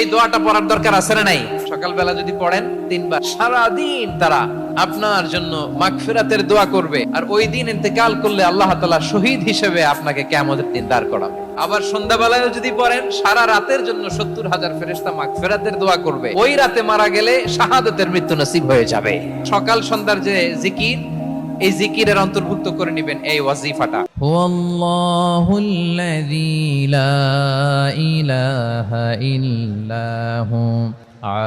এই দোয়াটা পড়ার দরকার আছে না নাই? সকালবেলা যদি পড়েন 3 বার, সারাদিন তারা আপনার জন্য মাগফিরাতের দোয়া করবে। আর ওই দিন ইন্তেকাল করলে আল্লাহ তাআলা শহীদ হিসেবে আপনাকে কিয়ামতের দিন দাঁড় করাবে। আবার সন্ধ্যাবেলায় যদি পড়েন, সারা রাতের জন্য 70,000 ফেরেশতা মাগফিরাতের দোয়া করবে। ওই রাতে মারা গেলে শাহাদাতের মৃত্যু নসিব হয়ে যাবে। সকাল সন্ধ্যার যে জিকির, এই জিকিরের অন্তর্ভুক্ত করে নেবেন এই ওয়াজিফাটা। হুয়াল্লাহুল্লাযী লা ইলাহা ইল্লাহু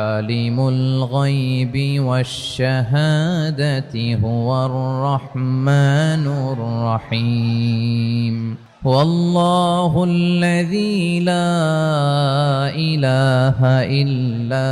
আলিমুল গায়বি ওয়াশ শাহাদাতি হুয়ার রাহমানুর রহিম। والله الذي لا إله إلا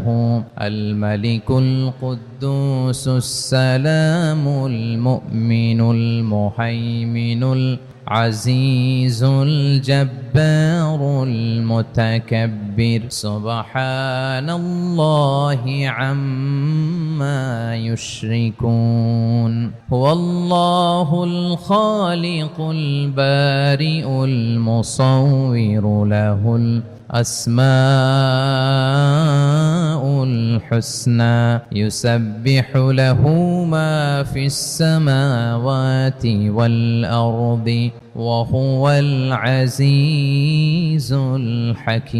هو الملك القدوس السلام المؤمن المهيمن العزيز الجبار المتكبر سبحان الله عما يشركون هو الله الخالق البارئ المصور له الأسماء الحسنى يسبح له ما في السماوات والأرض وهو العزيز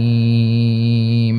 الحكيم.